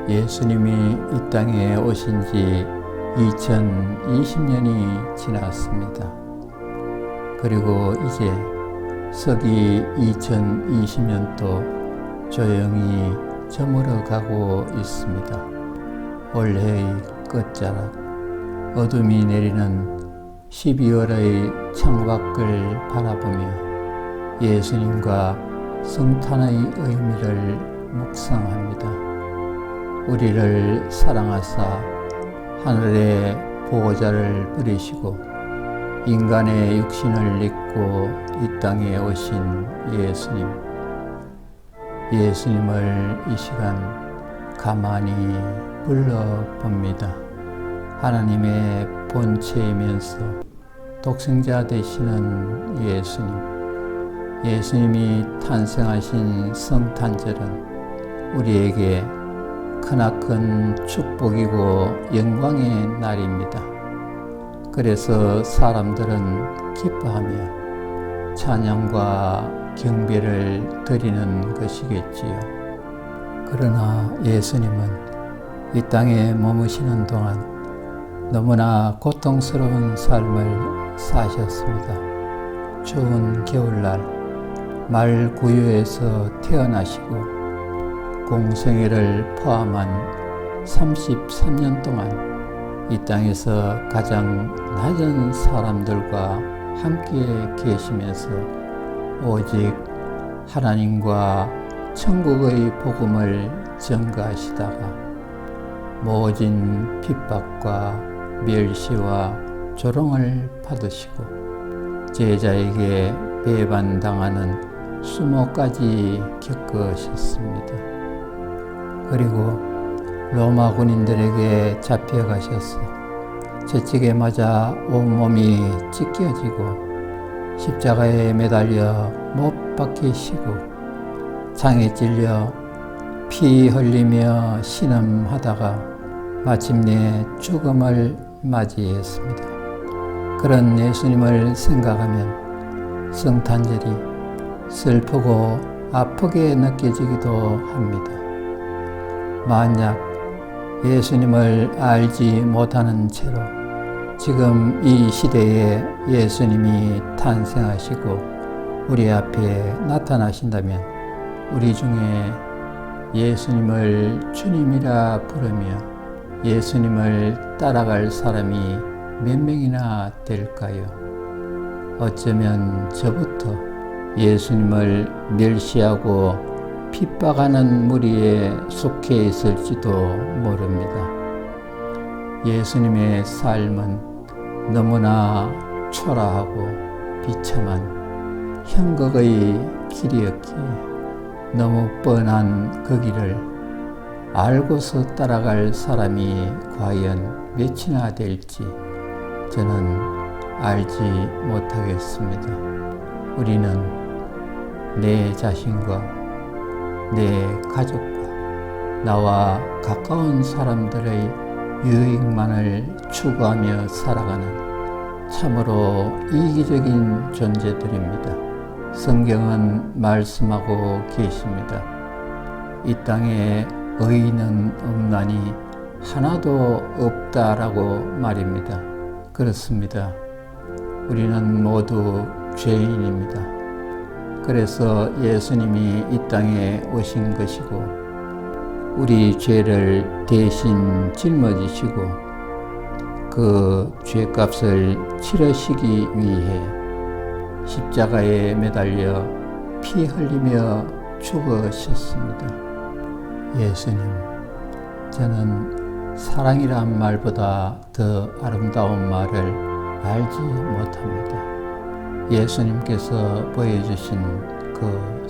예수님이 이 땅에 오신 지 2020년이 지났습니다. 그리고 이제 서기 2020년도 조용히 저물어 가고 있습니다. 올해의 끝자락, 어둠이 내리는 12월의 창밖을 바라보며 예수님과 성탄의 의미를 묵상합니다. 우리를 사랑하사 하늘의 보호자를 부리시고 인간의 육신을 입고 이 땅에 오신 예수님을 이 시간 가만히 불러봅니다. 하나님의 본체이면서 독생자 되시는 예수님이 탄생하신 성탄절은 우리에게 크나큰 축복이고 영광의 날입니다. 그래서 사람들은 기뻐하며 찬양과 경배를 드리는 것이겠지요. 그러나 예수님은 이 땅에 머무시는 동안 너무나 고통스러운 삶을 사셨습니다. 추운 겨울날 말구유에서 태어나시고 공생애를 포함한 33년 동안 이 땅에서 가장 낮은 사람들과 함께 계시면서 오직 하나님과 천국의 복음을 전가하시다가 모진 핍박과 멸시와 조롱을 받으시고 제자에게 배반당하는 수모까지 겪으셨습니다. 그리고 로마 군인들에게 잡혀가셔서 채찍에 맞아 온몸이 찢겨지고 십자가에 매달려 못 박히시고 창에 찔려 피 흘리며 신음하다가 마침내 죽음을 맞이했습니다. 그런 예수님을 생각하면 성탄절이 슬프고 아프게 느껴지기도 합니다. 만약 예수님을 알지 못하는 채로 지금 이 시대에 예수님이 탄생하시고 우리 앞에 나타나신다면 우리 중에 예수님을 주님이라 부르며 예수님을 따라갈 사람이 몇 명이나 될까요? 어쩌면 저부터 예수님을 멸시하고 핍박하는 무리에 속해 있을지도 모릅니다. 예수님의 삶은 너무나 초라하고 비참한 형극의 길이었기에 너무 뻔한 그 길을 알고서 따라갈 사람이 과연 몇이나 될지 저는 알지 못하겠습니다. 우리는 내 자신과 내 가족과 나와 가까운 사람들의 유익만을 추구하며 살아가는 참으로 이기적인 존재들입니다. 성경은 말씀하고 계십니다. 이 땅에 의인은 없나니 하나도 없다라고 말입니다. 그렇습니다. 우리는 모두 죄인입니다. 그래서 예수님이 이 땅에 오신 것이고 우리 죄를 대신 짊어지시고 그 죄값을 치르시기 위해 십자가에 매달려 피 흘리며 죽으셨습니다. 예수님, 저는 사랑이란 말보다 더 아름다운 말을 알지 못합니다. 예수님께서 보여주신 그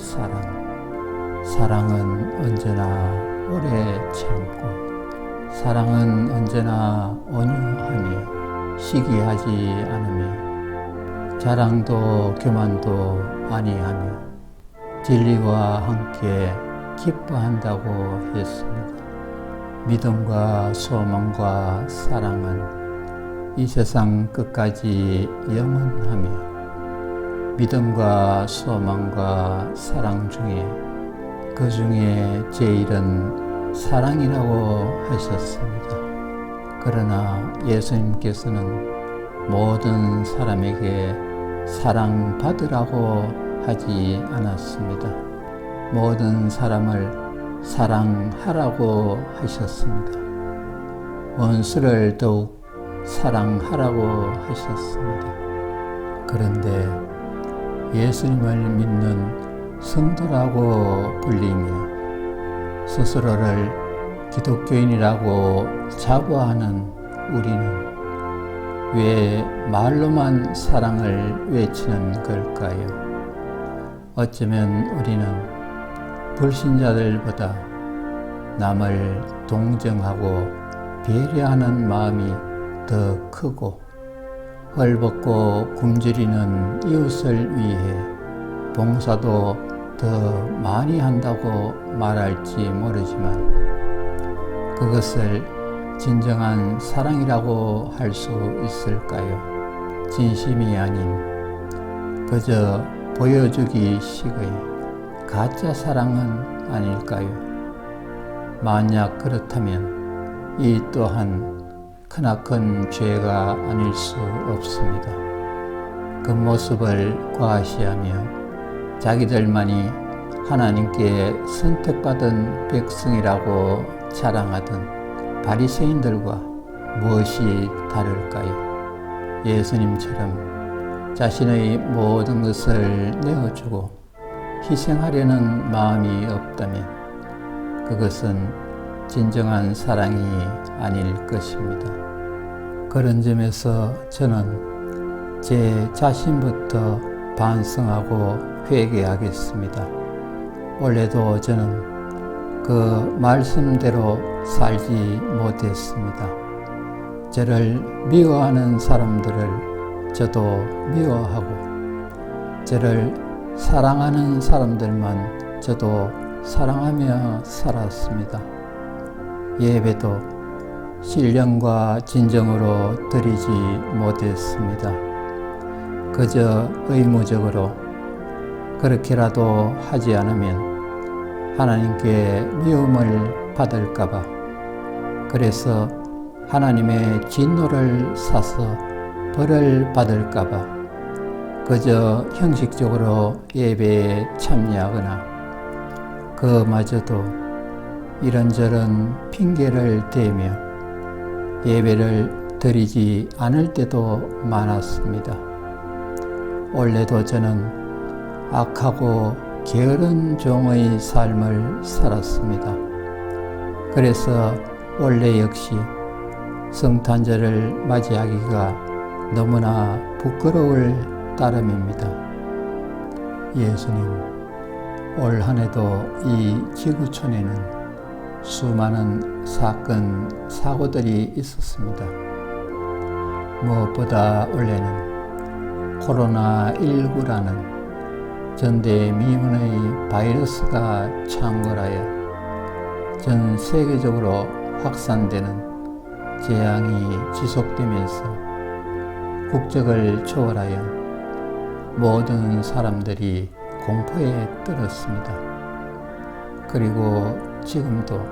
사랑은 언제나 오래 참고 사랑은 언제나 온유하며 시기하지 않으며 자랑도 교만도 아니하며 진리와 함께 기뻐한다고 했습니다. 믿음과 소망과 사랑은 이 세상 끝까지 영원하며 믿음과 소망과 사랑 중에 그 중에 제일은 사랑이라고 하셨습니다. 그러나 예수님께서는 모든 사람에게 사랑받으라고 하지 않았습니다. 모든 사람을 사랑하라고 하셨습니다. 원수를 더욱 사랑하라고 하셨습니다. 그런데 예수님을 믿는 성도라고 불리며 스스로를 기독교인이라고 자부하는 우리는 왜 말로만 사랑을 외치는 걸까요? 어쩌면 우리는 불신자들보다 남을 동정하고 배려하는 마음이 더 크고 헐벗고 굶주리는 이웃을 위해 봉사도 더 많이 한다고 말할지 모르지만 그것을 진정한 사랑이라고 할 수 있을까요? 진심이 아닌 그저 보여주기 식의 가짜 사랑은 아닐까요? 만약 그렇다면 이 또한 크나큰 죄가 아닐 수 없습니다. 그 모습을 과시하며 자기들만이 하나님께 선택받은 백성이라고 자랑하던 바리새인들과 무엇이 다를까요? 예수님처럼 자신의 모든 것을 내어주고 희생하려는 마음이 없다면 그것은 진정한 사랑이 아닐 것입니다. 그런 점에서 저는 제 자신부터 반성하고 회개하겠습니다. 원래도 저는 그 말씀대로 살지 못했습니다. 저를 미워하는 사람들을 저도 미워하고 저를 사랑하는 사람들만 저도 사랑하며 살았습니다. 예배도 신령과 진정으로 드리지 못했습니다. 그저 의무적으로 그렇게라도 하지 않으면 하나님께 미움을 받을까봐, 그래서 하나님의 진노를 사서 벌을 받을까봐 그저 형식적으로 예배에 참여하거나 그마저도 이런저런 핑계를 대며 예배를 드리지 않을 때도 많았습니다. 원래도 저는 악하고 게으른 종의 삶을 살았습니다. 그래서 원래 역시 성탄절을 맞이하기가 너무나 부끄러울 따름입니다. 예수님, 올 한 해도 이 지구촌에는 수많은 사건, 사고들이 있었습니다. 무엇보다 원래는 코로나19라는 전대미문의 바이러스가 창궐하여 전 세계적으로 확산되는 재앙이 지속되면서 국적을 초월하여 모든 사람들이 공포에 떨었습니다. 그리고 지금도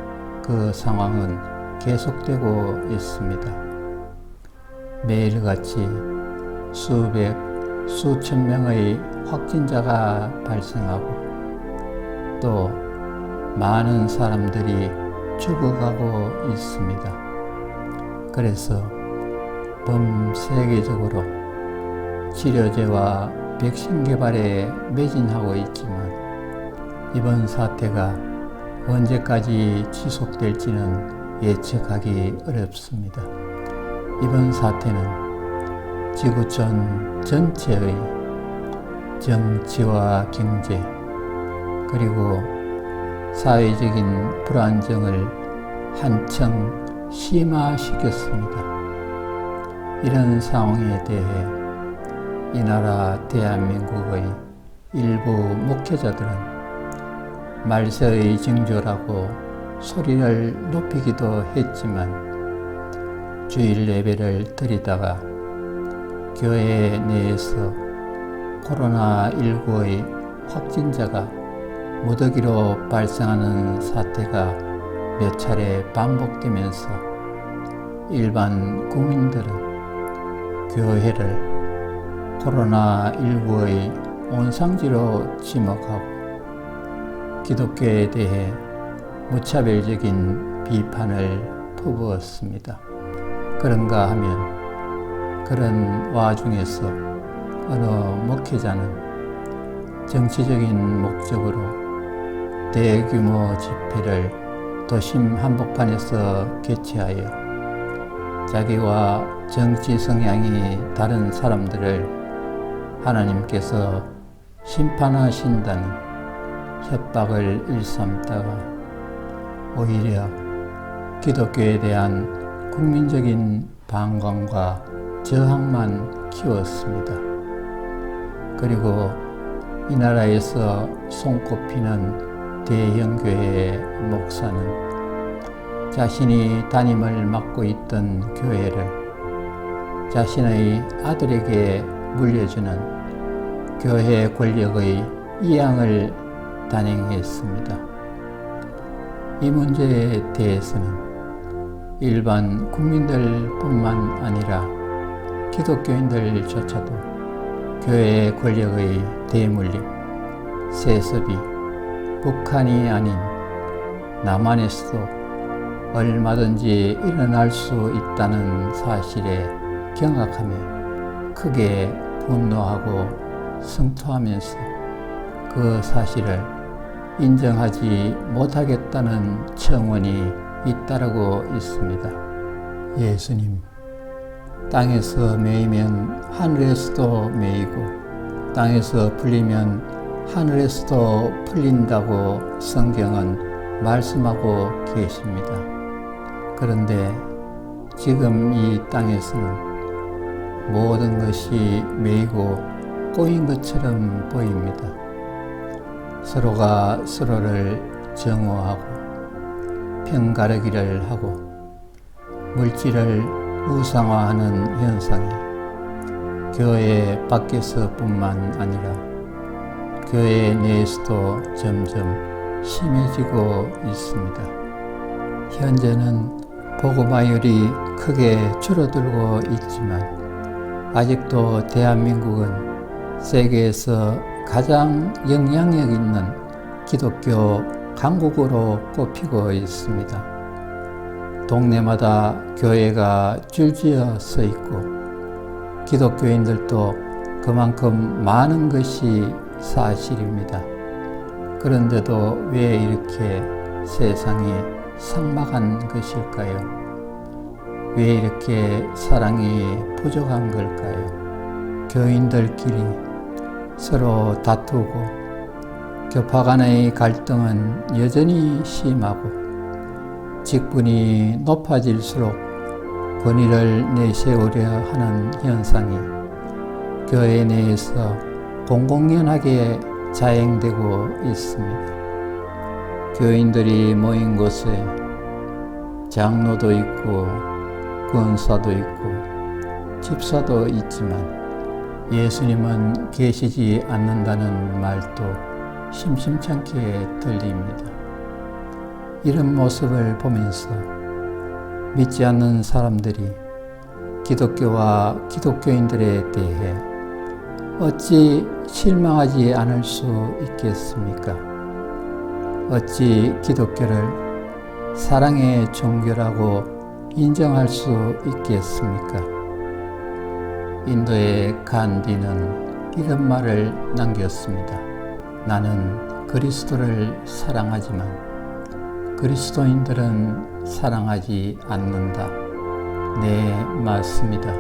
그 상황은 계속되고 있습니다. 매일같이 수백, 수천 명의 확진자가 발생하고 또 많은 사람들이 죽어가고 있습니다. 그래서 범세계적으로 치료제와 백신 개발에 매진하고 있지만 이번 사태가 언제까지 지속될지는 예측하기 어렵습니다. 이번 사태는 지구촌 전체의 정치와 경제 그리고 사회적인 불안정을 한층 심화시켰습니다. 이런 상황에 대해 이 나라 대한민국의 일부 목회자들은 말세의 징조라고 소리를 높이기도 했지만 주일 예배를 드리다가 교회 내에서 코로나19의 확진자가 무더기로 발생하는 사태가 몇 차례 반복되면서 일반 국민들은 교회를 코로나19의 온상지로 지목하고 기독교에 대해 무차별적인 비판을 퍼부었습니다. 그런가 하면 그런 와중에서 어느 목회자는 정치적인 목적으로 대규모 집회를 도심 한복판에서 개최하여 자기와 정치 성향이 다른 사람들을 하나님께서 심판하신다는 협박을 일삼다가 오히려 기독교에 대한 국민적인 반감과 저항만 키웠습니다. 그리고 이 나라에서 손꼽히는 대형교회의 목사는 자신이 담임을 맡고 있던 교회를 자신의 아들에게 물려주는 교회 권력의 이양을 단행했습니다. 이 문제에 대해서는 일반 국민들뿐만 아니라 기독교인들조차도 교회의 권력의 대물림, 세습이 북한이 아닌 남한에서도 얼마든지 일어날 수 있다는 사실에 경악하며 크게 분노하고 성토하면서 그 사실을 인정하지 못하겠다는 청원이 잇따르고 있습니다. 예수님, 땅에서 매이면 하늘에서도 매이고 땅에서 풀리면 하늘에서도 풀린다고 성경은 말씀하고 계십니다. 그런데 지금 이 땅에서는 모든 것이 매이고 꼬인 것처럼 보입니다. 서로가 서로를 정오하고 편가르기를 하고 물질을 우상화하는 현상이 교회 밖에서뿐만 아니라 교회 내에서도 점점 심해지고 있습니다. 현재는 복음화율이 크게 줄어들고 있지만 아직도 대한민국은 세계에서 가장 영향력 있는 기독교 강국으로 꼽히고 있습니다. 동네마다 교회가 줄지어 서 있고 기독교인들도 그만큼 많은 것이 사실입니다. 그런데도 왜 이렇게 세상이 삭막한 것일까요? 왜 이렇게 사랑이 부족한 걸까요? 교인들끼리 서로 다투고 교파 간의 갈등은 여전히 심하고 직분이 높아질수록 권위를 내세우려 하는 현상이 교회 내에서 공공연하게 자행되고 있습니다. 교인들이 모인 곳에 장로도 있고 권사도 있고 집사도 있지만 예수님은 계시지 않는다는 말도 심심찮게 들립니다. 이런 모습을 보면서 믿지 않는 사람들이 기독교와 기독교인들에 대해 어찌 실망하지 않을 수 있겠습니까? 어찌 기독교를 사랑의 종교라고 인정할 수 있겠습니까? 인도의 간디는 이런 말을 남겼습니다. 나는 그리스도를 사랑하지만 그리스도인들은 사랑하지 않는다. 네, 맞습니다.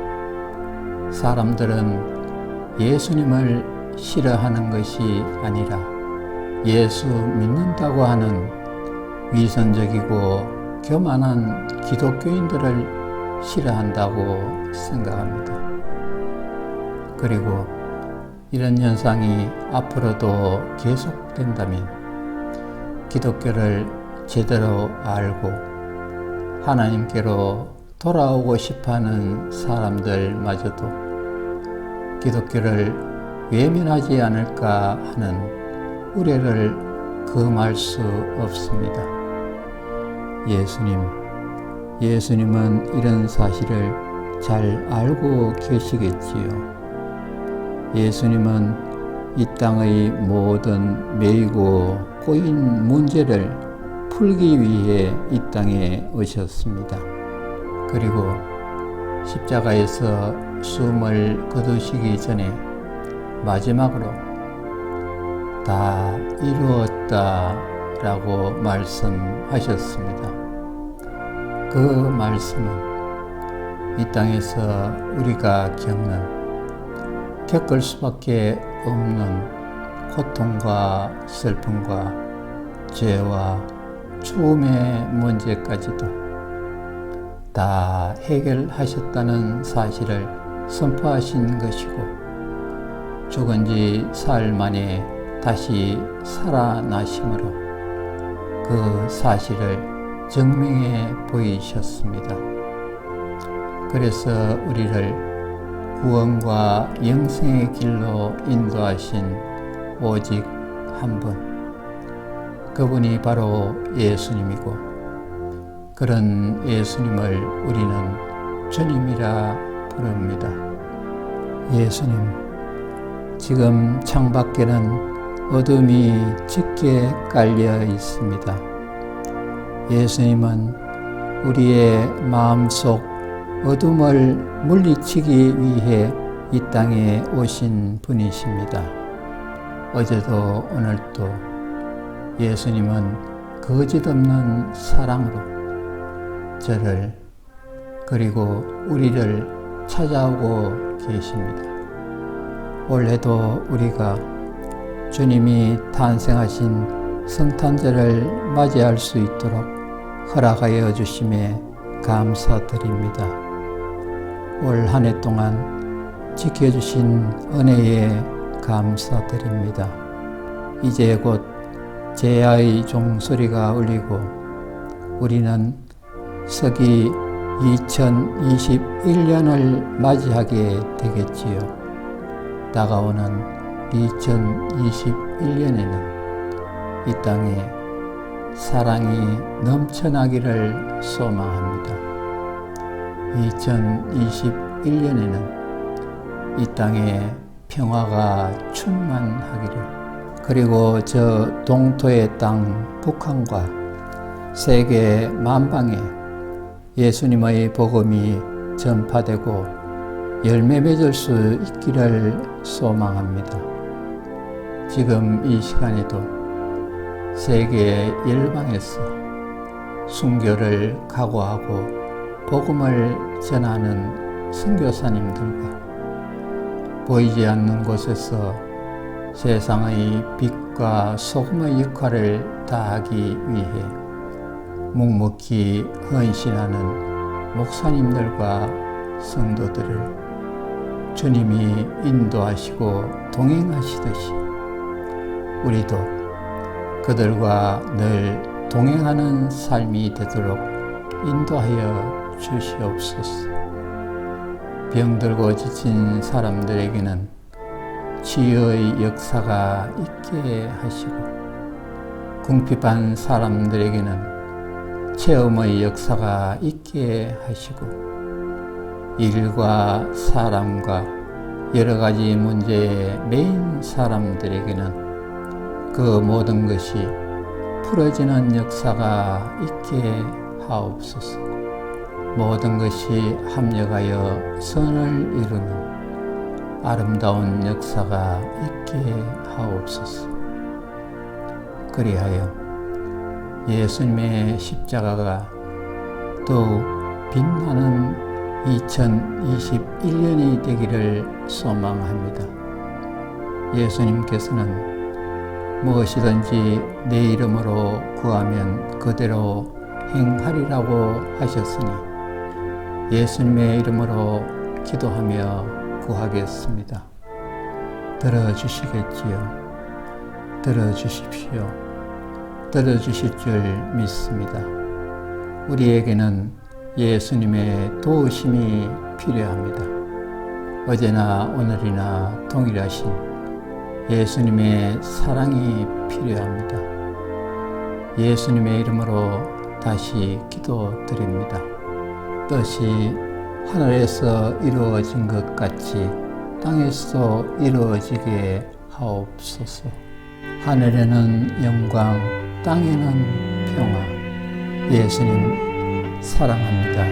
사람들은 예수님을 싫어하는 것이 아니라 예수 믿는다고 하는 위선적이고 교만한 기독교인들을 싫어한다고 생각합니다. 그리고 이런 현상이 앞으로도 계속된다면 기독교를 제대로 알고 하나님께로 돌아오고 싶어하는 사람들마저도 기독교를 외면하지 않을까 하는 우려를 금할 수 없습니다. 예수님은 이런 사실을 잘 알고 계시겠지요. 예수님은 이 땅의 모든 매이고 꼬인 문제를 풀기 위해 이 땅에 오셨습니다. 그리고 십자가에서 숨을 거두시기 전에 마지막으로 다 이루었다 라고 말씀하셨습니다. 그 말씀은 이 땅에서 우리가 겪을 수밖에 없는 고통과 슬픔과 죄와 죽음의 문제까지도 다 해결하셨다는 사실을 선포하신 것이고, 죽은 지 사흘 만에 다시 살아나심으로 그 사실을 증명해 보이셨습니다. 그래서 우리를 구원과 영생의 길로 인도하신 오직 한 분, 그분이 바로 예수님이고, 그런 예수님을 우리는 주님이라 부릅니다. 예수님, 지금 창밖에는 어둠이 짙게 깔려 있습니다. 예수님은 우리의 마음속 어둠을 물리치기 위해 이 땅에 오신 분이십니다. 어제도 오늘도 예수님은 거짓없는 사랑으로 저를 그리고 우리를 찾아오고 계십니다. 올해도 우리가 주님이 탄생하신 성탄절을 맞이할 수 있도록 허락하여 주심에 감사드립니다. 올 한 해 동안 지켜주신 은혜에 감사드립니다. 이제 곧 제야의 종소리가 울리고 우리는 서기 2021년을 맞이하게 되겠지요. 다가오는 2021년에는 이 땅에 사랑이 넘쳐나기를 소망합니다. 2021년에는 이 땅에 평화가 충만하기를, 그리고 저 동토의 땅 북한과 세계 만방에 예수님의 복음이 전파되고 열매 맺을 수 있기를 소망합니다. 지금 이 시간에도 세계 열방에서 순교를 각오하고 복음을 전하는 선교사님들과 보이지 않는 곳에서 세상의 빛과 소금의 역할을 다하기 위해 묵묵히 헌신하는 목사님들과 성도들을 주님이 인도하시고 동행하시듯이 우리도 그들과 늘 동행하는 삶이 되도록 인도하여 주시옵소서. 병들고 지친 사람들에게는 치유의 역사가 있게 하시고, 궁핍한 사람들에게는 체험의 역사가 있게 하시고, 일과 사람과 여러 가지 문제에 매인 사람들에게는 그 모든 것이 풀어지는 역사가 있게 하옵소서. 모든 것이 합력하여 선을 이루는 아름다운 역사가 있게 하옵소서. 그리하여 예수님의 십자가가 더욱 빛나는 2021년이 되기를 소망합니다. 예수님께서는 무엇이든지 내 이름으로 구하면 그대로 행하리라고 하셨으니 예수님의 이름으로 기도하며 구하겠습니다. 들어주시겠지요? 들어주십시오. 들어주실 줄 믿습니다. 우리에게는 예수님의 도우심이 필요합니다. 어제나 오늘이나 동일하신 예수님의 사랑이 필요합니다. 예수님의 이름으로 다시 기도드립니다. 뜻이 하늘에서 이루어진 것 같이 땅에서도 이루어지게 하옵소서. 하늘에는 영광, 땅에는 평화. 예수님 사랑합니다.